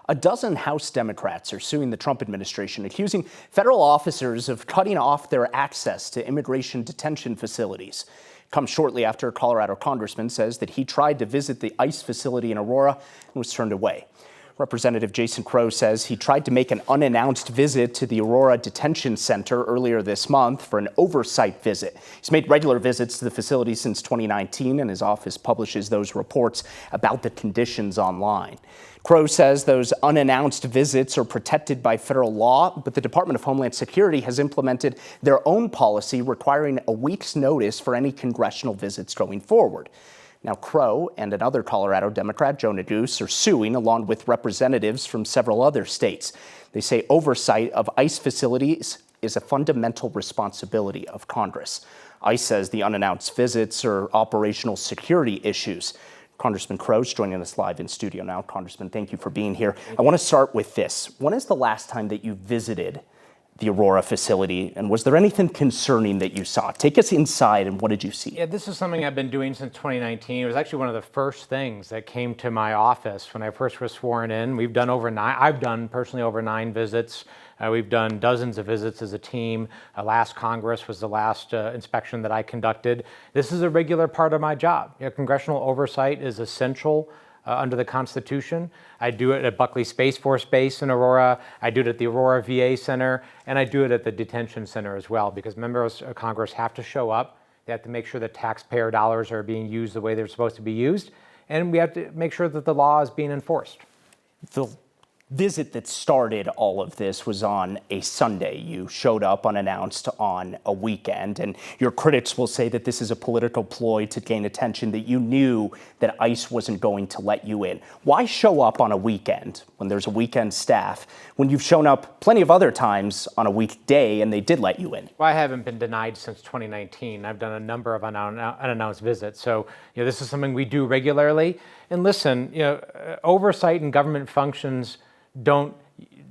A dozen House Democrats are suing the Trump administration, accusing federal officers of cutting off their access to immigration detention facilities. Comes shortly after a Colorado congressman says that he tried to visit the ICE facility in Aurora and was turned away. Representative Jason Crow says he tried to make an unannounced visit to the Aurora Detention Center earlier this month for an oversight visit. He's made regular visits to the facility since 2019, and his office publishes those reports about the conditions online. Crow says those unannounced visits are protected by federal law, but the Department of Homeland Security has implemented their own policy requiring a week's notice for any congressional visits going forward. Now, Crow and another Colorado Democrat, Joe Neguse, are suing along with representatives from several other states. They say oversight of ICE facilities is a fundamental responsibility of Congress. ICE says the unannounced visits are operational security issues. Congressman Crow's joining us live in studio now. Congressman, thank you for being here. I want to start with this. When is the last time that you visited the Aurora facility, and was there anything concerning that you saw? Take us inside, and what did you see? Yeah, this is something I've been doing since 2019. It was actually one of the first things that came to my office when I first was sworn in. I've done personally over 9 visits. We've done dozens of visits as a team. Last Congress was the last inspection that I conducted. This is a regular part of my job. Congressional oversight is essential under the Constitution. I do it at Buckley Space Force Base in Aurora. I do it at the Aurora VA Center, and I do it at the detention center as well, because members of Congress have to show up. They have to make sure that taxpayer dollars are being used the way they're supposed to be used, and we have to make sure that the law is being enforced. The visit that started all of this was on a Sunday. You showed up unannounced on a weekend, and your critics will say that this is a political ploy to gain attention, that you knew that ICE wasn't going to let you in. Why show up on a weekend when there's a weekend staff when you've shown up plenty of other times on a weekday and they did let you in? Well, I haven't been denied since 2019. I've done a number of unannounced visits. So, this is something we do regularly. And listen, oversight in government functions don't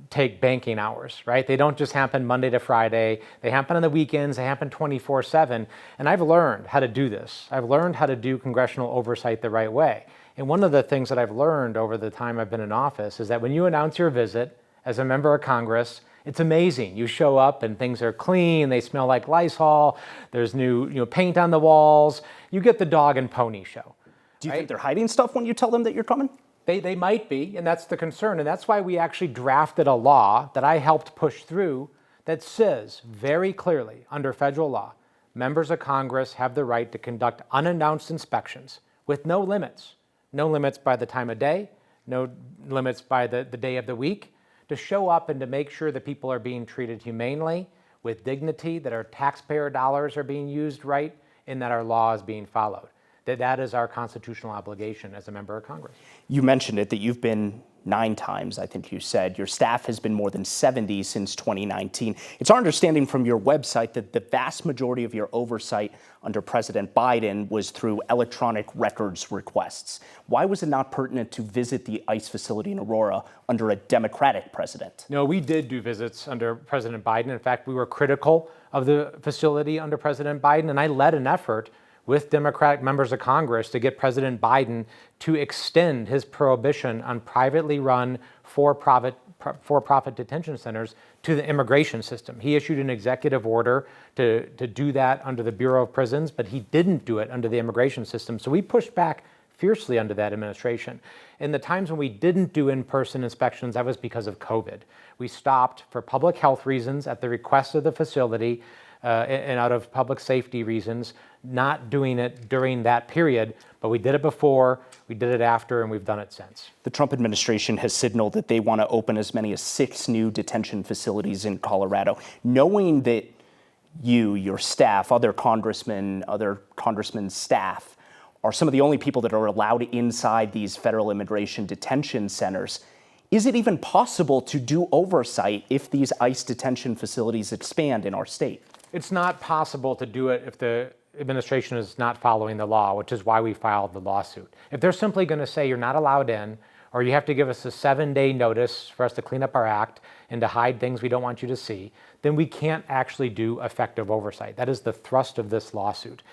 take banking hours, right? They don't just happen Monday to Friday. They happen on the weekends. They happen 24/7. And I've learned how to do this. I've learned how to do congressional oversight the right way. And one of the things that I've learned over the time I've been in office is that when you announce your visit as a member of Congress, it's amazing. You show up and things are clean. They smell like Lysol. There's new paint on the walls. You get the dog and pony show. Do you think they're hiding stuff when you tell them that you're coming? They might be, and that's the concern. And that's why we actually drafted a law that I helped push through that says very clearly under federal law, members of Congress have the right to conduct unannounced inspections with no limits. No limits by the time of day, no limits by the day of the week, to show up and to make sure that people are being treated humanely, with dignity, that our taxpayer dollars are being used right, and that our law is being followed. That is our constitutional obligation as a member of Congress. You mentioned it, that you've been 9 times, I think you said. Your staff has been more than 70 since 2019. It's our understanding from your website that the vast majority of your oversight under President Biden was through electronic records requests. Why was it not pertinent to visit the ICE facility in Aurora under a Democratic president? No, we did do visits under President Biden. In fact, we were critical of the facility under President Biden, and I led an effort with Democratic members of Congress to get President Biden to extend his prohibition on privately run for-profit detention centers to the immigration system. He issued an executive order to do that under the Bureau of Prisons, but he didn't do it under the immigration system. So we pushed back fiercely under that administration. In the times when we didn't do in-person inspections, that was because of COVID. We stopped for public health reasons at the request of the facility, and out of public safety reasons, not doing it during that period, but we did it before, we did it after, and we've done it since. The Trump administration has signaled that they want to open as many as 6 new detention facilities in Colorado. Knowing that your staff, other congressmen's staff, are some of the only people that are allowed inside these federal immigration detention centers, is it even possible to do oversight if these ICE detention facilities expand in our state? It's not possible to do it if the administration is not following the law, which is why we filed the lawsuit. If they're simply going to say you're not allowed in, or you have to give us a 7-day notice for us to clean up our act and to hide things we don't want you to see, then we can't actually do effective oversight. That is the thrust of this lawsuit.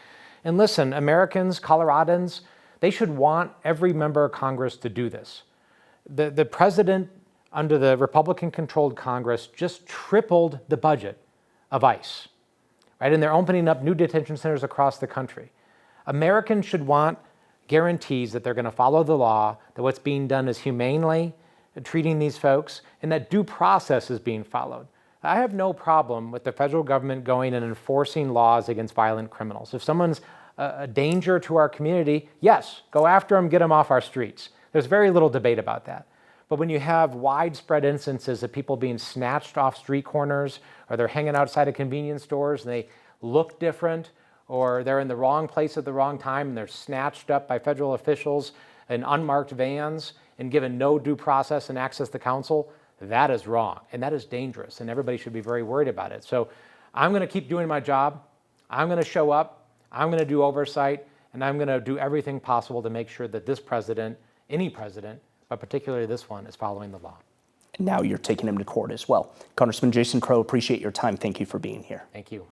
And listen, Americans, Coloradans, they should want every member of Congress to do this. The president under the Republican-controlled Congress, just tripled the budget of ICE, right? And they're opening up new detention centers across the country. Americans should want guarantees that they're going to follow the law, that what's being done is humanely treating these folks, and that due process is being followed. I have no problem with the federal government going and enforcing laws against violent criminals. If someone's a danger to our community, yes, go after them, get them off our streets. There's very little debate about that. But when you have widespread instances of people being snatched off street corners, or they're hanging outside of convenience stores and they look different, or they're in the wrong place at the wrong time and they're snatched up by federal officials in unmarked vans and given no due process and access to counsel, that is wrong and that is dangerous, and everybody should be very worried about it. So I'm going to keep doing my job. I'm going to show up. I'm going to do oversight, and I'm going to do everything possible to make sure that this president, any president, but particularly this one, is following the law. And now you're taking him to court as well. Congressman Jason Crow, appreciate your time. Thank you for being here. Thank you.